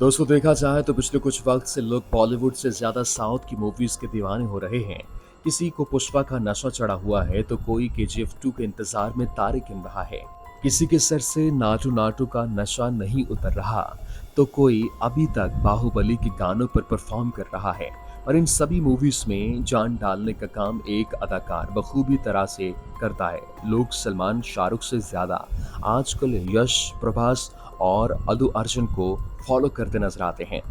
दोस्तों, देखा जाए तो पिछले कुछ वक्त से लोग बॉलीवुड से ज्यादा साउथ की मूवीज के दीवाने हो रहे हैं। किसी को पुष्पा का नशा चढ़ा हुआ है तो कोई केजीएफ 2 के इंतजार में तारे गिन रहा है। किसी के सर से नाटू नाटू का नशा नहीं उतर रहा तो कोई अभी तक बाहुबली के गानों पर परफॉर्म कर रहा है। और इन सभी मूवीज में जान डालने का काम एक अदाकार बखूबी तरह से करता है। लोग सलमान शाहरुख से ज्यादा आजकल यश, प्रभास और अल्लू अर्जुन को फॉलो करते नजर आते हैं।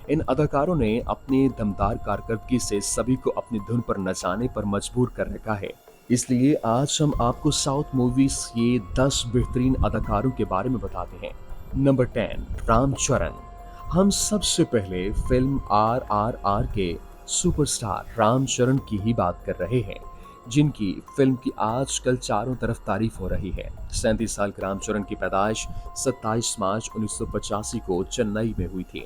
इन अदाकारों ने अपनी दमदार कारकर्दगी से सभी को अपनी धुन पर नचाने पर मजबूर कर रखा है। इसलिए आज हम आपको साउथ मूवीज के 10 बेहतरीन अदाकारों के बारे में बताते हैं। नंबर 10, रामचरण। हम सबसे पहले फिल्म RRR के सुपरस्टार रामचरण की ही बात कर रहे हैं, जिनकी फिल्म की आजकल चारों तरफ तारीफ हो रही है। 37 साल के रामचरण की पैदाइश 27 मार्च 1985 को चेन्नई में हुई थी।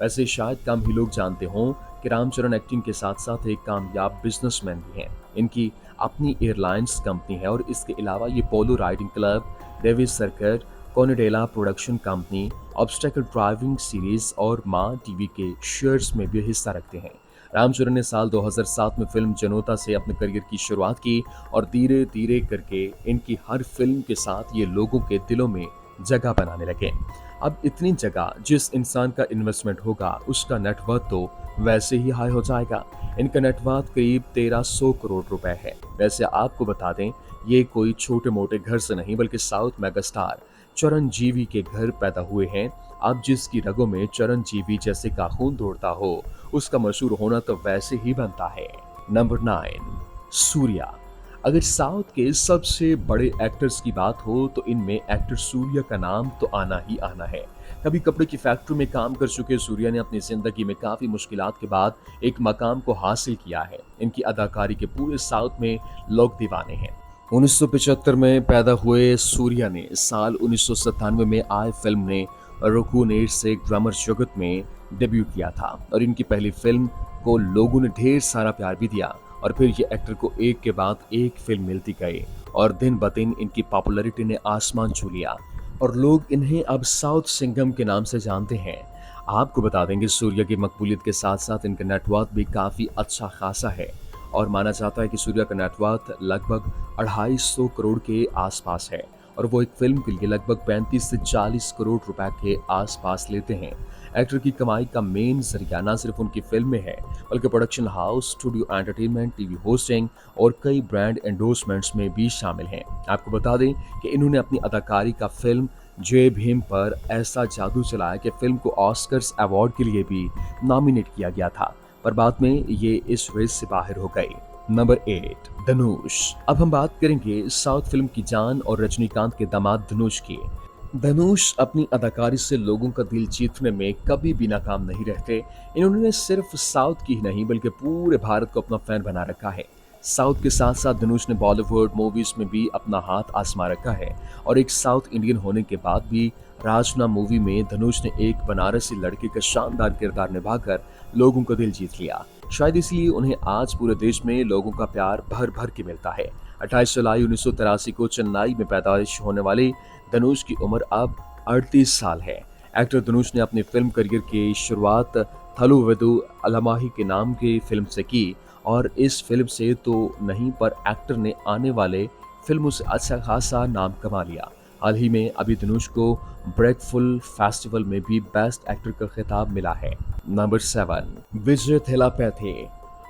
वैसे शायद कम ही लोग जानते हों कि रामचरण एक्टिंग के साथ साथ एक कामयाब बिजनेसमैन भी हैं। इनकी अपनी एयरलाइंस कंपनी है और इसके अलावा ये polo riding club, Davis circuit, Konidela production company, obstacle driving series और माँ टीवी के शेयर्स में भी हिस्सा रखते हैं। रामचरण ने साल 2007 में फिल्म जनोता से अपने करियर की शुरुआत की और धीरे धीरे करके इनकी हर फिल्म के साथ ये लोगों के दिलों में जगह बनाने लगे। अब इतनी जगह, जिस इंसान का इन्वेस्टमेंट होगा उसका नेटवर्थ तो वैसे ही हाई हो जाएगा। इनका नेटवर्थ करीब 1300 करोड़ रुपए है। वैसे आपको बता दें, ये कोई छोटे मोटे घर से नहीं बल्कि साउथ मेगास्टार चिरंजीवी के घर पैदा हुए हैं। अब जिसकी रगों में चिरंजीवी जैसे का खून दौड़ता हो, उसका मशहूर होना तो वैसे ही बनता है। नंबर 9, सूर्या। अगर साउथ के सबसे बड़े एक्टर्स की बात हो तो इनमें एक्टर सूर्या का नाम तो आना ही आना है। कभी कपड़े की फैक्ट्री में काम कर चुके सूर्या ने अपनी जिंदगी में काफी मुश्किलात के बाद एक मकाम को हासिल किया है। इनकी अदाकारी के पूरे साउथ में लोग दीवाने हैं। 1975 में पैदा हुए सूर्या ने साल 1997 में आए फिल्म ने रुकूनेर से ग्रामर जगत में डेब्यू किया था और इनकी पहली फिल्म को लोगों ने ढेर सारा प्यार भी दिया और फिर ये एक्टर को एक के बाद एक फिल्म मिलती गई और दिन ब दिन इनकी पॉपुलैरिटी ने आसमान छू लिया और लोग इन्हें अब साउथ सिंघम के नाम से जानते हैं। आपको बता देंगे, सूर्या की मकबूलियत के साथ साथ इनका नेटवर्थ भी काफी अच्छा खासा है और माना जाता है कि सूर्या का नेटवर्थ लगभग 250 करोड़ के आसपास है और वो एक फिल्म के लिए लगभग 35 से 40 करोड़ रुपए के आसपास लेते हैं। एक्टर की कमाई का मेन जरिया न सिर्फ उनकी फिल्में है बल्कि production house, studio entertainment, TV hosting और कई ब्रांड एंडोर्समेंट्स में भी शामिल हैं। आपको बता दें कि इन्होंने अपनी अदाकारी का फिल्म जय भीम पर ऐसा जादू चलाया कि फिल्म को ऑस्कर्स अवार्ड के लिए भी नॉमिनेट किया गया था, पर बाद में ये इस रेस से बाहर हो गई। नंबर 8, धनुष। अब हम बात करेंगे साउथ फिल्म की जान और रजनीकांत के दामाद धनुष की। धनुष अपनी अदाकारी से लोगों का दिल जीतने में कभी भी नाकाम नहीं रहते। इन्होंने सिर्फ साउथ की ही नहीं बल्कि पूरे भारत को अपना फैन बना रखा है। साउथ के साथ साथ धनुष ने बॉलीवुड मूवीज में भी अपना हाथ आजमा रखा है और एक साउथ इंडियन होने के बाद भी राजना मूवी में धनुष ने एक बनारसी लड़के का शानदार किरदार निभाकर लोगों का दिल जीत लिया। शायद इसलिए उन्हें आज पूरे देश में लोगों का प्यार भर भर के मिलता है। 28 जुलाई 1983 को चेन्नई में पैदाइश होने वाले धनुष की उम्र अब 38 साल है। एक्टर धनुष ने अपनी फिल्म करियर की शुरुआत थलुवेदु अलमाही के नाम की फिल्म से की और इस फिल्म से तो नहीं पर एक्टर ने आने वाले फिल्मों से अच्छा खासा नाम कमा लिया। हाल ही में अभी धनुष को ब्रेकफुल फेस्टिवल में भी बेस्ट एक्टर का खिताब मिला है। नंबर 7, विजय थेलापैथी।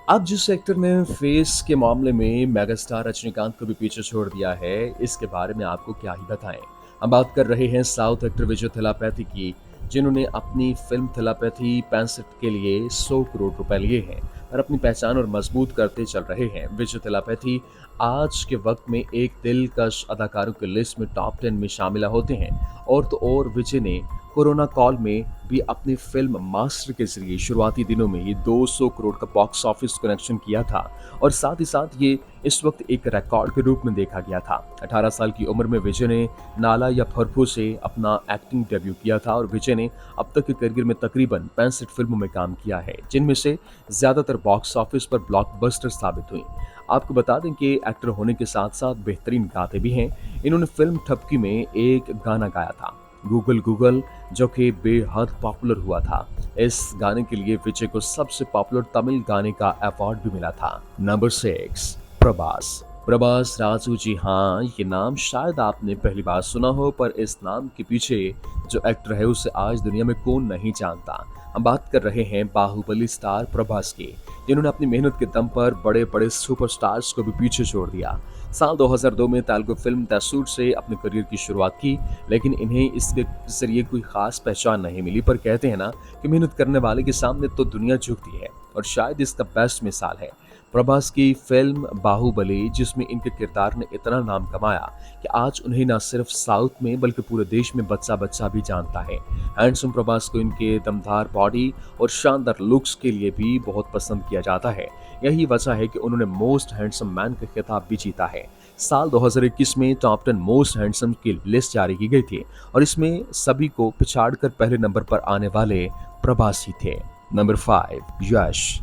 अब जिस एक्टर ने फेस के मामले में मेगास्टार रजनीकांत को भी पीछे छोड़ दिया है, इसके बारे में आपको क्या ही बताएं। हम बात कर रहे हैं साउथ एक्टर विजय थेलापैथी की, जिन्होंने अपनी फिल्म थेलापैथी 65 के लिए 100 करोड़ रुपए लिए हैं और अपनी पहचान और मजबूत करते चल रहे हैं। विजय थेलापैथी आज के वक्त में एक दिलकश अदाकारों की लिस्ट में टॉप 10 में शामिल होते हैं। और तो और विजय ने कोरोना कॉल में भी अपनी फिल्म मास्टर के जरिए शुरुआती दिनों में ही 200 करोड़ का बॉक्स ऑफिस कनेक्शन किया था और साथ ही साथ ये इस वक्त एक रिकॉर्ड के रूप में देखा गया था। 18 साल की उम्र में विजय ने नाला या फरफू से अपना एक्टिंग डेब्यू किया था और विजय ने अब तक के करियर में तकरीबन 65 फिल्मों में काम किया है, जिनमें से ज्यादातर बॉक्स ऑफिस पर ब्लॉकबस्टर साबित हुई। आपको बता दें कि एक्टर होने के साथ साथ बेहतरीन गाते भी हैं। इन्होंने फिल्म ठपकी में एक गाना गाया था गूगल गूगल, जो कि बेहद पॉपुलर हुआ था। इस गाने के लिए विजय को सबसे पॉपुलर तमिल गाने का अवार्ड भी मिला था। नंबर 6, प्रभास। प्रभास राजू, जी हाँ, ये नाम शायद आपने पहली बार सुना हो, पर इस नाम के पीछे जो एक्टर है उसे आज दुनिया में कौन नहीं जानता। हम बात कर रहे हैं बाहुबली स्टार प्रभास की, जिन्होंने अपनी मेहनत के दम पर बड़े बड़े सुपरस्टार्स को भी पीछे छोड़ दिया। साल 2002 में तेलुगु फिल्म तैसूर से अपने करियर की शुरुआत की, लेकिन इन्हें इसके जरिए कोई खास पहचान नहीं मिली। पर कहते हैं ना कि मेहनत करने वाले के सामने तो दुनिया झुकती है, और शायद इसका बेस्ट मिसाल है प्रभास की फिल्म बाहुबली, जिसमें इनके किरदार ने इतना नाम कमाया कि आज उन्हें न सिर्फ साउथ में बल्कि पूरे देश में बच्चा बच्चा भी जानता है। हैंडसम प्रभास को इनके दमदार बॉडी और शानदार लुक्स के लिए भी बहुत पसंद किया जाता है। यही वजह है कि उन्होंने मोस्ट हैंडसम मैन का खिताब भी जीता है। साल 2021 में टॉप 10 मोस्ट हैंडसम की लिस्ट जारी की गई थी, और इसमें सभी को पिछाड़कर पहले नंबर पर आने वाले प्रभास ही थे। नंबर 5, यश।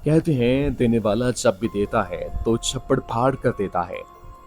कहते हैं देने वाला जब भी देता है तो छप्पड़ फाड़ कर देता है,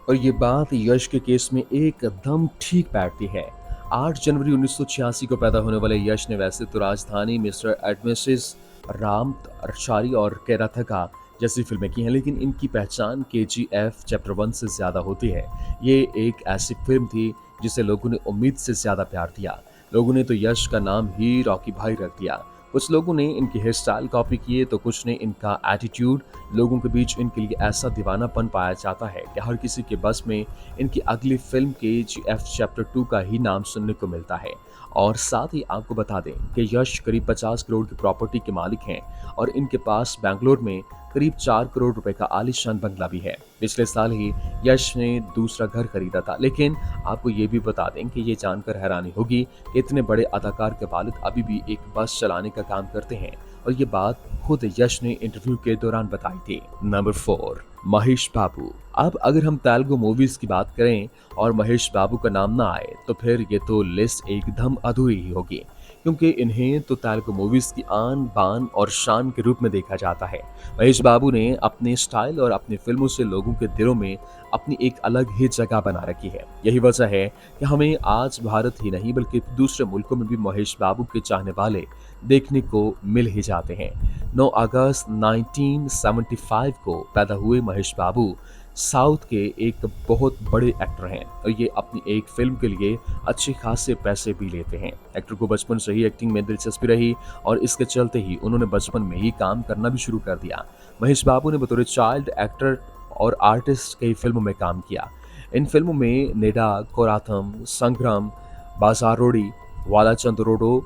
और ये बात यश के केस में एकदम ठीक बैठती है। 8 जनवरी 1986 को पैदा होने वाले यश ने वैसे तो राजधानी, मिस्टर एडमिसिस, राम चारी और केराथका जैसी फिल्में की हैं, लेकिन इनकी पहचान KGF चैप्टर 1 से ज्यादा होती है। ये एक ऐसी फिल्म थी जिसे लोगों ने उम्मीद से ज्यादा प्यार दिया। लोगों ने तो यश का नाम ही रॉकी भाई रख दिया। कुछ लोगों ने इनकी हेयर स्टाइल कॉपी किए, तो कुछ ने इनका एटीट्यूड। लोगों के बीच इनके लिए ऐसा दीवानापन पाया जाता है कि हर किसी के बस में इनकी अगली फिल्म KGF चैप्टर 2 का ही नाम सुनने को मिलता है। और साथ ही आपको बता दें कि यश करीब 50 करोड़ की प्रॉपर्टी के मालिक हैं, और इनके पास बेंगलोर में करीब 4 करोड़ रुपए का आलीशान बंगला भी है। पिछले साल ही यश ने दूसरा घर खरीदा था। लेकिन आपको ये भी बता दें कि ये जानकर हैरानी होगी कि इतने बड़े अदाकार के वालिद अभी भी एक बस चलाने का काम करते हैं, और ये बात खुद यश ने इंटरव्यू के दौरान बताई थी। नंबर 4, महेश बाबू। अब अगर हम तेलुगु मूवीज की बात करें और महेश बाबू का नाम ना आए, तो फिर ये तो लिस्ट एकदम अधूरी ही होगी, क्योंकि इन्हें तो तेलुगु मूवीज की आन बान और शान के रूप में देखा जाता है। महेश बाबू ने अपने स्टाइल और अपनी फिल्मों से लोगों के दिलों में अपनी एक अलग ही जगह बना रखी है। यही वजह है कि हमें आज भारत ही नहीं बल्कि दूसरे मुल्कों में भी महेश बाबू के चाहने वाले देखने को मिल ही जाते हैं। 9 अगस्त 1975 को पैदा हुए महेश बाबू साउथ के एक बहुत बड़े एक्टर हैं, और ये अपनी एक फिल्म के लिए अच्छे खासे पैसे भी लेते हैं। एक्टर को बचपन से ही एक्टिंग में दिलचस्पी रही, और इसके चलते ही उन्होंने बचपन में ही काम करना भी शुरू कर दिया। महेश बाबू ने बतौर चाइल्ड एक्टर और आर्टिस्ट कई फिल्मों में काम किया। इन फिल्मों में नेडा, कोराथम, संग्राम, बाजारोडी, वाला चंद्रोडो,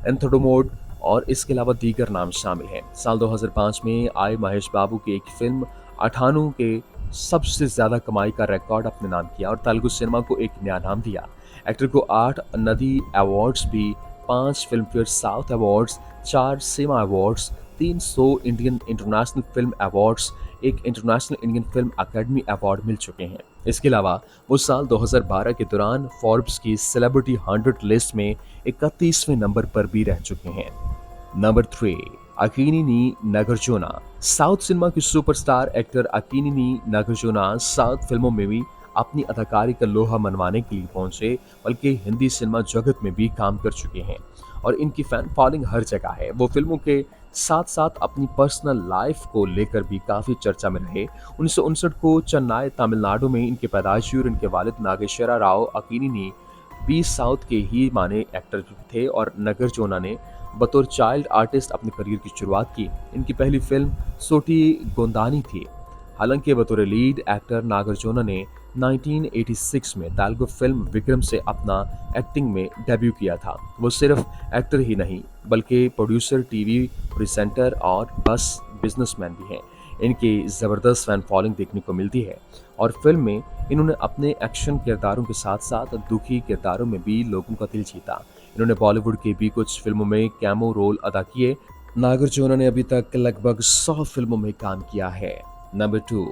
एंथोडोमोड और इसके अलावा दीगर नाम शामिल हैं। साल 2005 में आई महेश बाबू की एक फिल्म अठानू के सबसे ज्यादा कमाई का रिकॉर्ड अपने नाम किया, और तेलुगु सिनेमा को एक नया नाम दिया। एक्टर को 8 नदी अवार्ड्स भी, 5 Filmfare south awards, 4 SIIMA awards, 300 Indian international film awards, एक international Indian film academy award मिल चुके हैं। इसके अलावा वो साल 2012 के दौरान फोर्ब्स की सेलिब्रिटी 100 लिस्ट में 31वें नंबर पर भी रह चुके हैं। नंबर 3, अकीनिनी नागार्जुना। साउथ सिनेमा की सुपरस्टार एक्टर अकीनिनी नागार्जुना साउथ फिल्मों में भी अपनी अदाकारी का लोहा मनवाने के लिए पहुंचे, बल्कि हिंदी सिनेमा जगत में भी काम कर चुके हैं, और इनकी फैन फॉलोइंग हर जगह है। वो फिल्मों के साथ साथ अपनी पर्सनल लाइफ को लेकर भी काफी चर्चा में रहे। 1959 को चेन्नई, तमिलनाडु में इनकी पैदाइश हुई, और इनके वालिद नागेश्वरा राव अकीनिनी भी साउथ के ही माने एक्टर थे, और नागार्जुना ने बतौर चाइल्ड आर्टिस्ट अपने करियर की शुरुआत की। इनकी पहली फिल्म सोटी गोंदानी थी। हालांकि बतौर लीड एक्टर नागार्जुना ने 1986 में तेलुगु फिल्म विक्रम से अपना एक्टिंग में डेब्यू किया था। वो सिर्फ एक्टर ही नहीं बल्कि प्रोड्यूसर, टीवी प्रेजेंटर और बस बिजनेसमैन भी हैं। इनकी ज़बरदस्त फैन फॉलोइंग देखने को मिलती है, और फिल्म में इन्होंने अपने एक्शन किरदारों के साथ साथ दुखी किरदारों में भी लोगों का दिल जीता। इन्होंने बॉलीवुड की भी कुछ फिल्मों में कैमो रोल अदा किए। नागार्जुना ने अभी तक लगभग 100 फिल्मों में काम किया है। नंबर 2,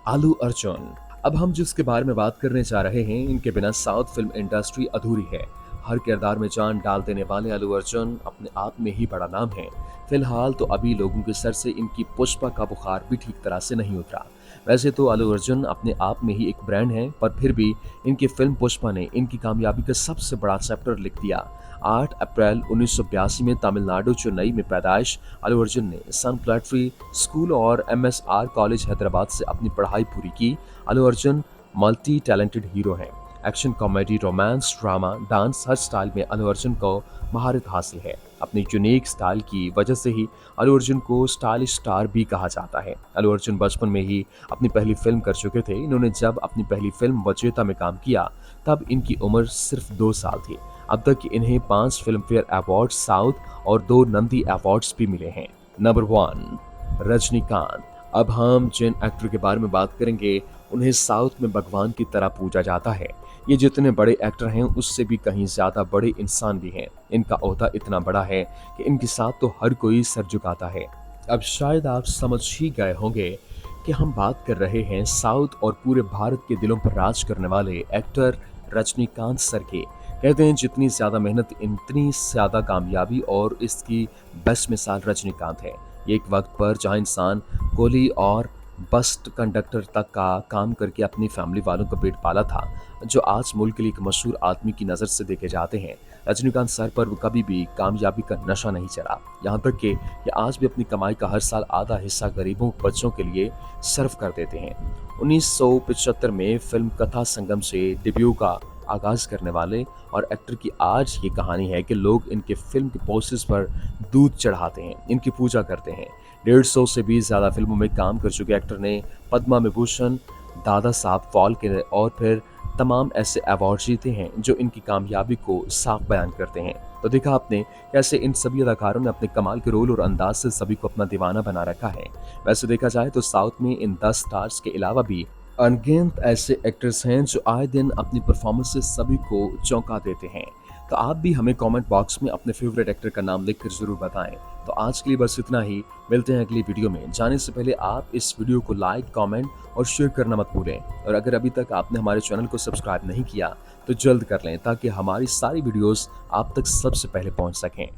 अल्लू अर्जुन। अब हम जिसके बारे में बात करने जा रहे हैं, इनके बिना साउथ फिल्म इंडस्ट्री अधूरी है। हर किरदार में जान डाल देने वाले अल्लू अर्जुन अपने आप में ही बड़ा नाम है। फिलहाल तो अभी लोगों के सर से इनकी पुष्पा का बुखार भी ठीक तरह से नहीं उतरा। वैसे तो अल्लू अर्जुन अपने आप में ही एक ब्रांड है, पर फिर भी इनकी फिल्म पुष्पा ने इनकी कामयाबी का सबसे बड़ा चैप्टर लिख दिया। 8 अप्रैल 1982 में तमिलनाडु चेन्नई में पैदाइश अल्लू अर्जुन ने सन प्लेटरी स्कूल और MSR कॉलेज हैदराबाद से अपनी पढ़ाई पूरी की। Allu Arjun multi talented hero हैं। Action, comedy, romance, drama, dance, हर स्टाइल में अल्लू अर्जुन को महारत हासिल है। अपनी यूनिक स्टाइल की वजह से ही अल्लू अर्जुन को स्टाइलिश स्टार भी कहा जाता है। अल्लू अर्जुन बचपन में ही अपनी पहली फिल्म कर चुके थे। इन्होंने जब अपनी पहली फिल्म वचेता में काम किया तब इनकी उम्र सिर्फ 2 साल थी। अब तक इन्हें 5 फिल्म फेयर अवार्ड, साउथ और 2 नंदी अवार्ड्स भी मिले हैं। नंबर 1, रजनीकांत। अब हम जिन एक्टर के बारे में बात करेंगे उन्हें साउथ में भगवान की तरह पूजा जाता है। ये जितने बड़े एक्टर हैं उससे भी कहीं ज्यादा बड़े इंसान भी हैं। इनका ओहदा इतना बड़ा है कि इनके साथ तो हर कोई सर झुकाता है। अब शायद आप समझ ही गए होंगे कि हम बात कर रहे हैं साउथ और पूरे भारत के दिलों पर राज करने वाले एक्टर रजनीकांत सर के। कहते हैं जितनी ज्यादा मेहनत इतनी ज्यादा कामयाबी, और इसकी बेस्ट मिसाल रजनीकांत है। ये एक वक्त पर जहां इंसान कोहली और बस कंडक्टर तक का काम करके अपनी फैमिली वालों का पेट पाला था, जो आज मुल्क के लिए एक मशहूर आदमी की नज़र से देखे जाते हैं। रजनीकांत सर पर कभी भी कामयाबी का नशा नहीं चढ़ा। यहाँ तक कि ये आज भी अपनी कमाई का हर साल आधा हिस्सा गरीबों बच्चों के लिए सर्व कर देते हैं। 1975 में फिल्म कथा संगम से डेब्यू का आगाज करने वाले और एक्टर की आज ये कहानी है कि लोग इनके फिल्म के पोस्टर्स पर दूध चढ़ाते हैं, इनकी पूजा करते हैं। 150 से भी ज्यादा फिल्मों में काम कर चुके एक्टर ने पद्मा विभूषण, दादा साहब फाल्के और फिर तमाम ऐसे अवार्ड जीते हैं जो इनकी कामयाबी को साफ बयान करते हैं। तो देखा आपने कैसे इन सभी अदाकारों ने अपने कमाल के रोल और अंदाज से सभी को अपना दीवाना बना रखा है। वैसे देखा जाए तो साउथ में इन 10 स्टार्स के अलावा भी अनगिनत ऐसे एक्टर्स हैं जो आए दिन अपनी परफॉर्मेंस से सभी को चौंका देते हैं। तो आप भी हमें कमेंट बॉक्स में अपने फेवरेट एक्टर का नाम लिखकर जरूर बताएं। तो आज के लिए बस इतना ही। मिलते हैं अगली वीडियो में। जाने से पहले आप इस वीडियो को लाइक, कमेंट और शेयर करना मत भूलें। और अगर अभी तक आपने हमारे चैनल को सब्सक्राइब नहीं किया तो जल्द कर लें ताकि हमारी सारी वीडियोस आप तक सबसे पहले पहुंच सकें।